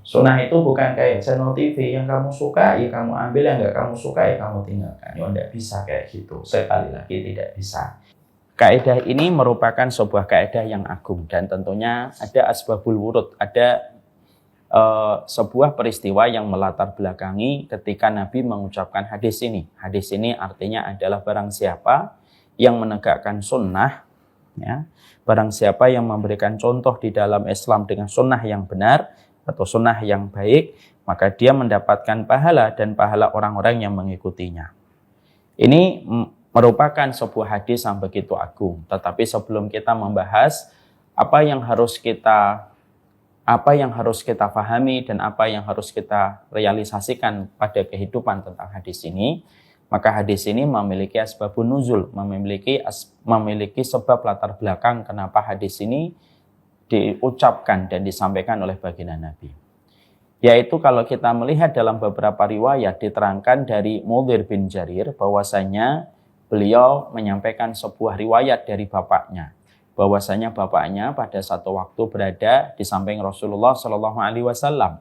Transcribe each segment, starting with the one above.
Sunnah itu bukan kayak channel TV yang kamu suka, ya kamu ambil, yang nggak kamu suka, ya kamu tinggalkan. Ya nggak bisa kayak gitu. Sekali lagi tidak bisa. Kaidah ini merupakan sebuah kaidah yang agung dan tentunya ada asbabul wurud, ada sebuah peristiwa yang melatar belakangi ketika Nabi mengucapkan hadis ini. Hadis ini artinya adalah barang siapa yang menegakkan sunnah, ya, barang siapa yang memberikan contoh di dalam Islam dengan sunnah yang benar atau sunnah yang baik, maka dia mendapatkan pahala dan pahala orang-orang yang mengikutinya. Ini merupakan sebuah hadis yang begitu agung. Tetapi sebelum kita membahas apa yang harus kita pahami dan apa yang harus kita realisasikan pada kehidupan tentang hadis ini, maka hadis ini memiliki asbabun nuzul, memiliki sebab latar belakang kenapa hadis ini diucapkan dan disampaikan oleh baginda Nabi. Yaitu kalau kita melihat dalam beberapa riwayat diterangkan dari Mudhir bin Jarir bahwasanya beliau menyampaikan sebuah riwayat dari bapaknya, bahwasanya bapaknya pada satu waktu berada di samping Rasulullah Shallallahu Alaihi Wasallam.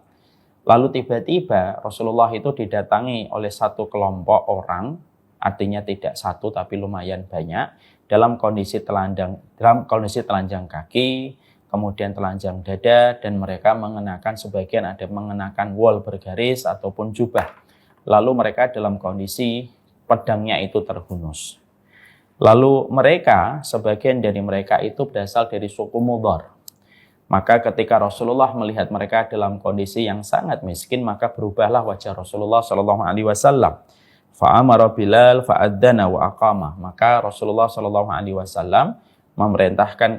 Lalu tiba-tiba Rasulullah itu didatangi oleh satu kelompok orang, artinya tidak satu tapi lumayan banyak, dalam kondisi telanjang kaki, kemudian telanjang dada, dan mereka mengenakan, sebagian ada mengenakan wol bergaris ataupun jubah. Lalu mereka dalam kondisi pedangnya itu terhunus. Lalu mereka, sebagian dari mereka itu berasal dari suku Mudhar. Maka ketika Rasulullah melihat mereka dalam kondisi yang sangat miskin, maka berubahlah wajah Rasulullah Shallallahu Alaihi Wasallam. Fa'amara Bilal fa'adzana wa aqama. Maka Rasulullah Shallallahu Alaihi Wasallam memerintahkan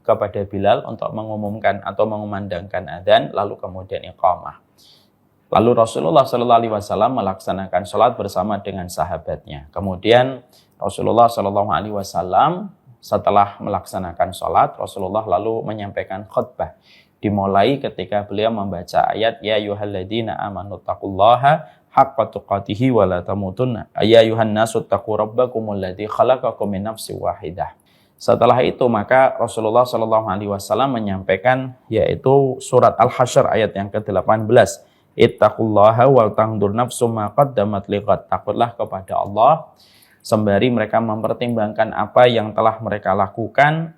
kepada Bilal untuk mengumumkan atau mengumandangkan adzan, lalu kemudian iqamah. Lalu Rasulullah Shallallahu Alaihi Wasallam melaksanakan sholat bersama dengan sahabatnya. Kemudian Rasulullah Shallallahu Alaihi Wasallam setelah melaksanakan sholat, Rasulullah lalu menyampaikan khutbah. Dimulai ketika beliau membaca ayat Ya ayyuhalladzina amanu taqullaha haqqa tuqatihi wa la tamutunna ya ayyuhan nasu taqu rabbakumul ladzi khalaqakum min nafsin wahidah. Setelah itu maka Rasulullah Shallallahu Alaihi Wasallam menyampaikan yaitu surat Al-Hasyr ayat yang ke-18. Ittaqullaha wal tanzur nafsum ma qaddamat liqad. Takutlah kepada Allah sembari mereka mempertimbangkan apa yang telah mereka lakukan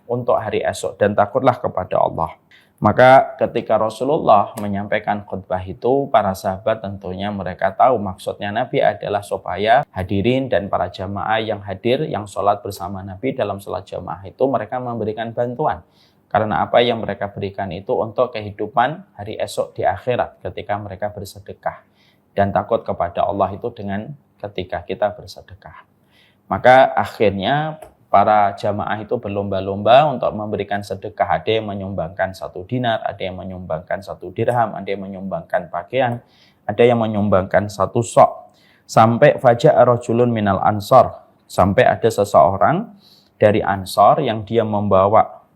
untuk hari esok, dan takutlah kepada Allah. Maka ketika Rasulullah menyampaikan khutbah itu, para sahabat tentunya mereka tahu maksudnya Nabi adalah supaya hadirin dan para jamaah yang hadir, yang sholat bersama Nabi dalam sholat jamaah itu mereka memberikan bantuan. Karena apa yang mereka berikan itu untuk kehidupan hari esok di akhirat ketika mereka bersedekah. Dan takut kepada Allah itu dengan ketika kita bersedekah. Maka akhirnya para jamaah itu berlomba-lomba untuk memberikan sedekah. Ada yang menyumbangkan 1 dinar, ada yang menyumbangkan 1 dirham, ada yang menyumbangkan pakaian, ada yang menyumbangkan 1 sok. Sampai faja'a rajulun minal ansar, sampai ada seseorang dari Ansar yang dia membawa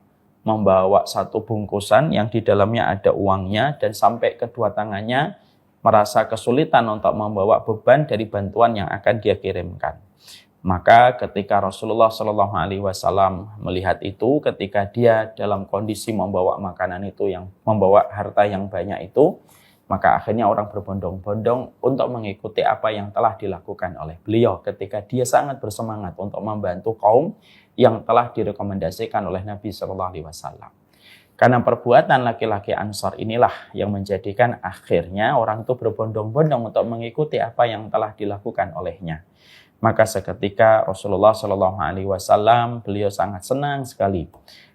1 bungkusan yang di dalamnya ada uangnya, dan sampai kedua tangannya merasa kesulitan untuk membawa beban dari bantuan yang akan dia kirimkan. Maka ketika Rasulullah Shallallahu Alaihi Wasallam melihat itu, ketika dia dalam kondisi membawa makanan itu, yang membawa harta yang banyak itu, maka akhirnya orang berbondong-bondong untuk mengikuti apa yang telah dilakukan oleh beliau ketika dia sangat bersemangat untuk membantu kaum yang telah direkomendasikan oleh Nabi Shallallahu Alaihi Wasallam. Karena perbuatan laki-laki Ansar inilah yang menjadikan akhirnya orang itu berbondong-bondong untuk mengikuti apa yang telah dilakukan olehnya. Maka seketika Rasulullah Shallallahu Alaihi Wasallam beliau sangat senang sekali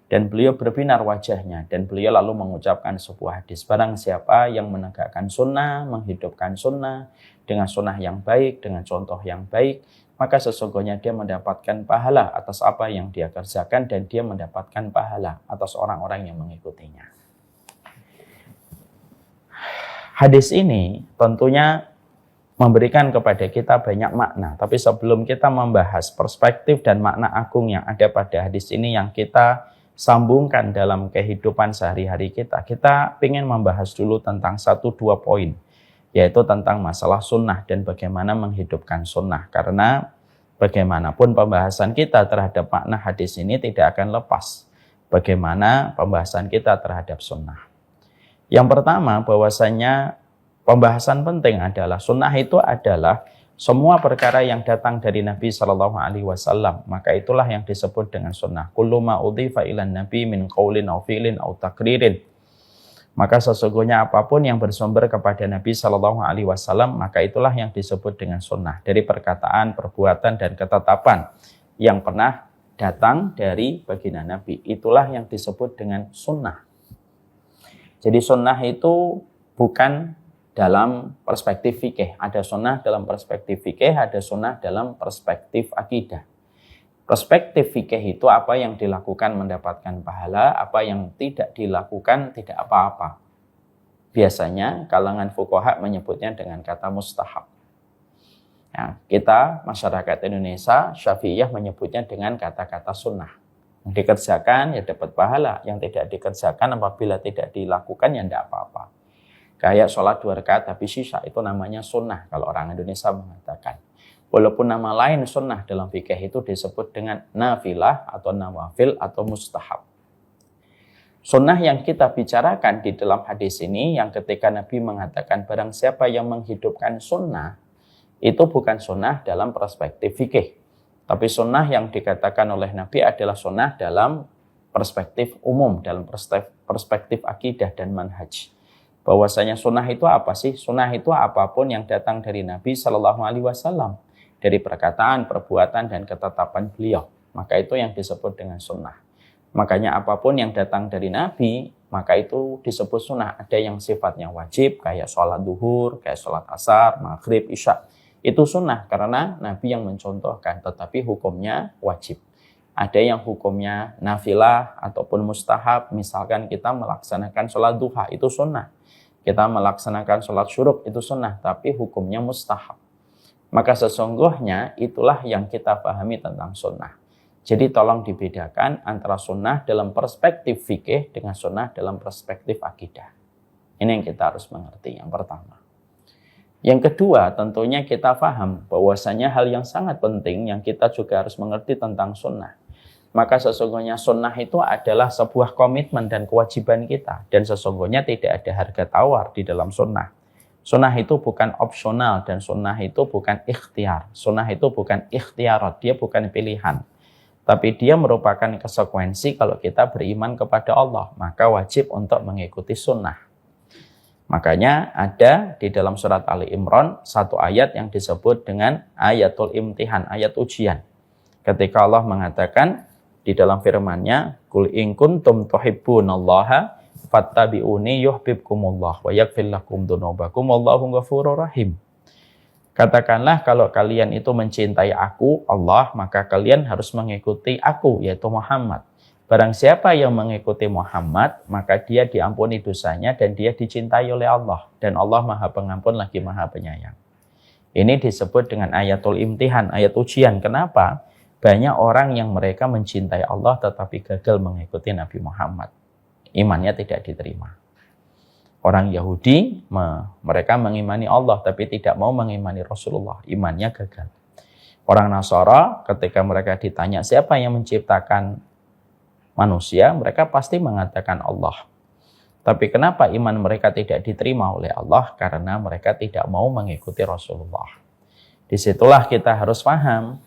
dan beliau berbinar wajahnya, dan beliau lalu mengucapkan sebuah hadis, barang siapa yang menegakkan sunnah, menghidupkan sunnah dengan sunnah yang baik, dengan contoh yang baik, maka sesungguhnya dia mendapatkan pahala atas apa yang dia kerjakan, dan dia mendapatkan pahala atas orang-orang yang mengikutinya. Hadis ini tentunya memberikan kepada kita banyak makna. Tapi sebelum kita membahas perspektif dan makna agung yang ada pada hadis ini yang kita sambungkan dalam kehidupan sehari-hari kita ingin membahas dulu tentang 1-2 poin, yaitu tentang masalah sunnah dan bagaimana menghidupkan sunnah. Karena bagaimanapun pembahasan kita terhadap makna hadis ini tidak akan lepas. bagaimana pembahasan kita terhadap sunnah. Yang pertama, bahwasanya pembahasan penting adalah sunnah itu adalah semua perkara yang datang dari Nabi Shallallahu Alaihi Wasallam, maka itulah yang disebut dengan sunnah. Kullu ma udhifa ilan Nabi min qaulin aw fi'lin aw takririn. Maka sesungguhnya apapun yang bersumber kepada Nabi Shallallahu Alaihi Wasallam, maka itulah yang disebut dengan sunnah, dari perkataan, perbuatan, dan ketetapan yang pernah datang dari baginda Nabi. Itulah yang disebut dengan sunnah. Jadi sunnah itu bukan dalam perspektif fikih. Ada sunnah dalam perspektif fikih, ada sunnah dalam perspektif akidah. Perspektif fikih itu apa yang dilakukan mendapatkan pahala, apa yang tidak dilakukan tidak apa-apa. Biasanya kalangan fuqaha menyebutnya dengan kata mustahab. Ya, kita masyarakat Indonesia Syafi'iyah menyebutnya dengan kata-kata sunnah. Yang dikerjakan ya dapat pahala, yang tidak dikerjakan apabila tidak dilakukan ya tidak apa-apa. Kayak sholat 2 rakaat habis isya itu namanya sunnah kalau orang Indonesia mengatakan. Walaupun nama lain sunnah dalam fikih itu disebut dengan nafilah atau nawafil atau mustahab. Sunnah yang kita bicarakan di dalam hadis ini yang ketika Nabi mengatakan barang siapa yang menghidupkan sunnah, itu bukan sunnah dalam perspektif fikih. Tapi sunnah yang dikatakan oleh Nabi adalah sunnah dalam perspektif umum, dalam perspektif akidah dan manhaj. Bahwasanya sunnah itu apa sih? Sunnah itu apapun yang datang dari Nabi Shallallahu Alaihi Wasallam, dari perkataan, perbuatan, dan ketetapan beliau. Maka itu yang disebut dengan sunnah. Makanya apapun yang datang dari Nabi, maka itu disebut sunnah. Ada yang sifatnya wajib, kayak sholat duhur, kayak sholat asar, maghrib, isya. Itu sunnah karena Nabi yang mencontohkan, tetapi hukumnya wajib. Ada yang hukumnya nafilah ataupun mustahab, misalkan kita melaksanakan sholat duha, itu sunnah. Kita melaksanakan sholat syuruk, itu sunnah, tapi hukumnya mustahab. Maka sesungguhnya itulah yang kita pahami tentang sunnah. Jadi tolong dibedakan antara sunnah dalam perspektif fikih dengan sunnah dalam perspektif akidah. Ini yang kita harus mengerti yang pertama. Yang kedua, tentunya kita paham bahwasanya hal yang sangat penting yang kita juga harus mengerti tentang sunnah. Maka sesungguhnya sunnah itu adalah sebuah komitmen dan kewajiban kita. Dan sesungguhnya tidak ada harga tawar di dalam sunnah. Sunnah itu bukan opsional dan sunnah itu bukan ikhtiar. Sunnah itu bukan ikhtiarat, dia bukan pilihan. Tapi dia merupakan konsekuensi kalau kita beriman kepada Allah. Maka wajib untuk mengikuti sunnah. Makanya ada di dalam surat Ali Imran satu ayat yang disebut dengan ayatul imtihan, ayat ujian. Ketika Allah mengatakan di dalam firman-Nya, "Qul in kuntum tuhibbunallaha fattabi'uni yuhibbukumullah wa yaghfir lakum dzunubakum wallahu ghafurur rahim." Katakanlah kalau kalian itu mencintai aku, Allah, maka kalian harus mengikuti aku, yaitu Muhammad. Barang siapa yang mengikuti Muhammad, maka dia diampuni dosanya dan dia dicintai oleh Allah. Dan Allah Maha Pengampun lagi Maha Penyayang. Ini disebut dengan ayatul imtihan, ayat ujian. Kenapa? Banyak orang yang mereka mencintai Allah tetapi gagal mengikuti Nabi Muhammad. Imannya tidak diterima. Orang Yahudi, mereka mengimani Allah tapi tidak mau mengimani Rasulullah. Imannya gagal. Orang Nasara, ketika mereka ditanya siapa yang menciptakan manusia, mereka pasti mengatakan Allah. Tapi kenapa iman mereka tidak diterima oleh Allah? Karena mereka tidak mau mengikuti Rasulullah. Disitulah kita harus paham.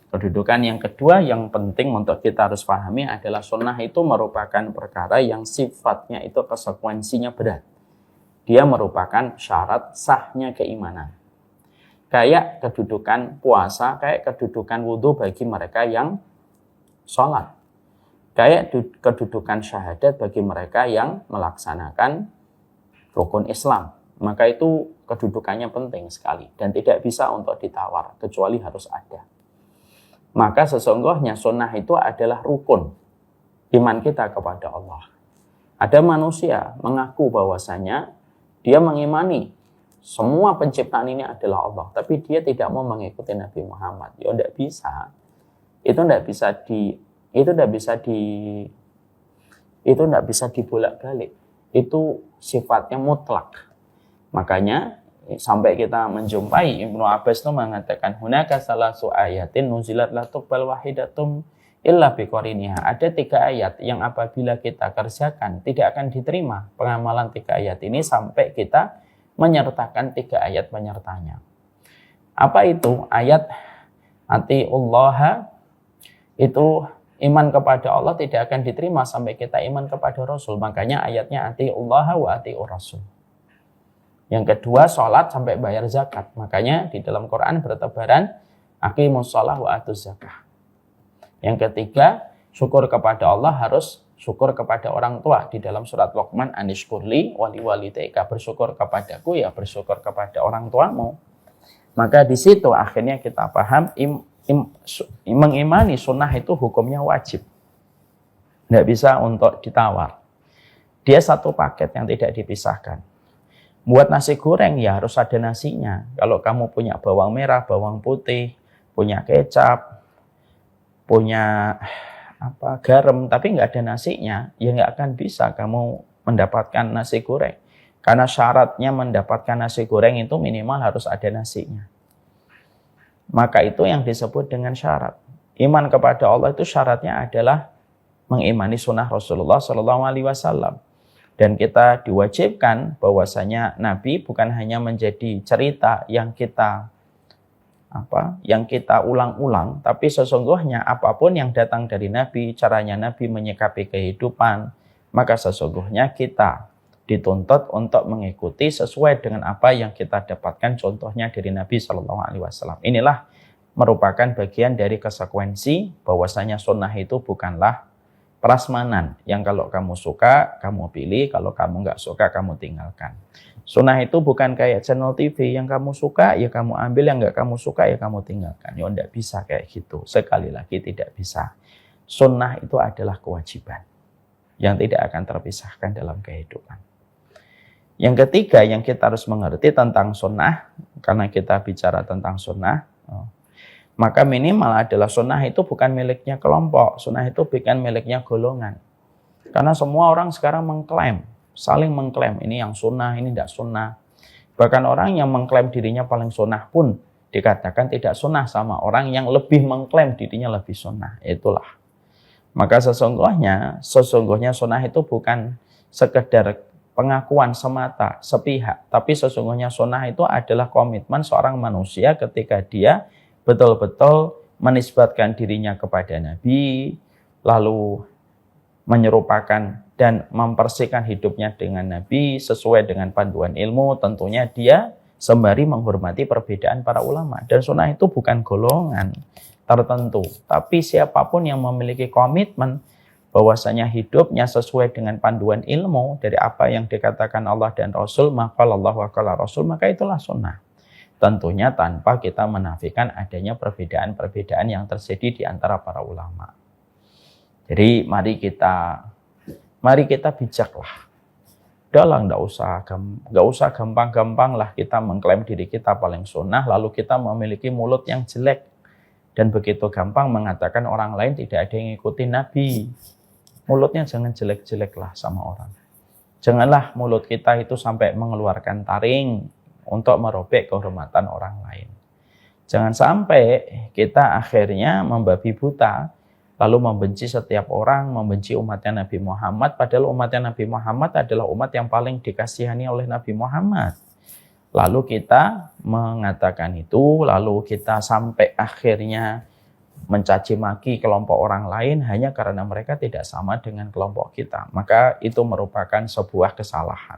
Kedudukan yang kedua yang penting untuk kita harus pahami adalah sunnah itu merupakan perkara yang sifatnya itu konsekuensinya berat. Dia merupakan syarat sahnya keimanan. Kayak kedudukan puasa, kayak kedudukan wudhu bagi mereka yang sholat. Kayak kedudukan syahadat bagi mereka yang melaksanakan rukun Islam. Maka itu kedudukannya penting sekali dan tidak bisa untuk ditawar, kecuali harus ada. Maka sesungguhnya sunnah itu adalah rukun iman kita kepada Allah. Ada manusia mengaku bahwasanya dia mengimani semua penciptaan ini adalah Allah, tapi dia tidak mau mengikuti Nabi Muhammad. Ya tidak bisa. Itu tidak bisa dibolak-balik. Itu sifatnya mutlak. Makanya sampai kita menjumpai Ibnu Abbas itu mengatakan hunaka salasu ayatin nuzilat la tuqbal wahidatum illa biqariniha. Ada 3 ayat yang apabila kita kerjakan tidak akan diterima pengamalan 3 ayat ini sampai kita menyertakan 3 ayat penyertanya. Apa itu? Ayat atiullaha, itu iman kepada Allah tidak akan diterima sampai kita iman kepada Rasul. Makanya ayatnya atiullaha wa atiur Rasul. Yang kedua, sholat sampai bayar zakat. Makanya di dalam Quran bertebaran aqimus sholah wa atuz zakah. Yang ketiga, syukur kepada Allah harus syukur kepada orang tua. Di dalam surat Luqman, anishkurli wali walidayka, bersyukur kepadaku ya bersyukur kepada orang tuamu. Maka di situ akhirnya kita paham mengimani sunnah itu hukumnya wajib. Tidak bisa untuk ditawar. Dia satu paket yang tidak dipisahkan. Buat nasi goreng ya harus ada nasinya. Kalau kamu punya bawang merah, bawang putih, punya kecap, punya garam, tapi nggak ada nasinya, ya nggak akan bisa kamu mendapatkan nasi goreng. Karena syaratnya mendapatkan nasi goreng itu minimal harus ada nasinya. Maka itu yang disebut dengan syarat. Iman kepada Allah itu syaratnya adalah mengimani sunnah Rasulullah SAW. Dan kita diwajibkan bahwasanya Nabi bukan hanya menjadi cerita yang kita ulang-ulang, tapi sesungguhnya apapun yang datang dari Nabi, caranya Nabi menyikapi kehidupan, maka sesungguhnya kita dituntut untuk mengikuti sesuai dengan apa yang kita dapatkan contohnya dari Nabi SAW. Inilah merupakan bagian dari konsekuensi bahwasanya sunnah itu bukanlah prasmanan yang kalau kamu suka kamu pilih, kalau kamu nggak suka kamu tinggalkan. Sunnah itu bukan kayak channel TV yang kamu suka ya kamu ambil, yang nggak kamu suka ya kamu tinggalkan. Ya nggak bisa kayak gitu. Sekali lagi tidak bisa. Sunnah itu adalah kewajiban yang tidak akan terpisahkan dalam kehidupan. Yang ketiga yang kita harus mengerti tentang sunnah, karena kita bicara tentang sunnah, maka minimal adalah sunnah itu bukan miliknya kelompok, sunnah itu bukan miliknya golongan. Karena semua orang sekarang mengklaim, saling mengklaim, ini yang sunnah, ini tidak sunnah. Bahkan orang yang mengklaim dirinya paling sunnah pun dikatakan tidak sunnah sama orang yang lebih mengklaim dirinya lebih sunnah. Itulah. Maka sesungguhnya sunnah itu bukan sekedar pengakuan semata, sepihak. Tapi sesungguhnya sunnah itu adalah komitmen seorang manusia ketika dia betul-betul menisbatkan dirinya kepada Nabi, lalu menyerupakan dan mempersihkan hidupnya dengan Nabi sesuai dengan panduan ilmu. Tentunya dia sembari menghormati perbedaan para ulama. Dan sunnah itu bukan golongan tertentu, tapi siapapun yang memiliki komitmen bahwasanya hidupnya sesuai dengan panduan ilmu dari apa yang dikatakan Allah dan Rasul, maka Allah wa qala Rasul, maka itulah sunnah. Tentunya tanpa kita menafikan adanya perbedaan-perbedaan yang terjadi di antara para ulama. Jadi mari kita bijaklah. Udahlah, nggak usah gampang-gampang lah kita mengklaim diri kita paling sunnah, lalu kita memiliki mulut yang jelek dan begitu gampang mengatakan orang lain tidak ada yang ngikuti Nabi. Mulutnya jangan jelek-jelek lah sama orang. Janganlah mulut kita itu sampai mengeluarkan taring untuk merobek kehormatan orang lain. Jangan sampai kita akhirnya membabi buta, lalu membenci setiap orang, membenci umatnya Nabi Muhammad, padahal umatnya Nabi Muhammad adalah umat yang paling dikasihani oleh Nabi Muhammad. Lalu kita mengatakan itu, lalu kita sampai akhirnya mencaci maki kelompok orang lain hanya karena mereka tidak sama dengan kelompok kita. Maka itu merupakan sebuah kesalahan.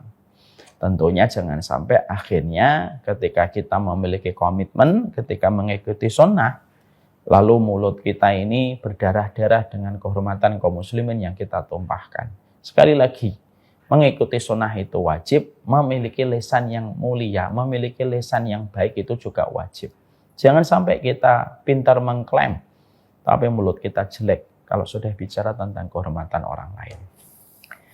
Tentunya jangan sampai akhirnya ketika kita memiliki komitmen, ketika mengikuti sunnah, lalu mulut kita ini berdarah-darah dengan kehormatan kaum muslimin yang kita tumpahkan. Sekali lagi, mengikuti sunnah itu wajib, memiliki lisan yang mulia, memiliki lisan yang baik itu juga wajib. Jangan sampai kita pintar mengklaim, tapi mulut kita jelek kalau sudah bicara tentang kehormatan orang lain.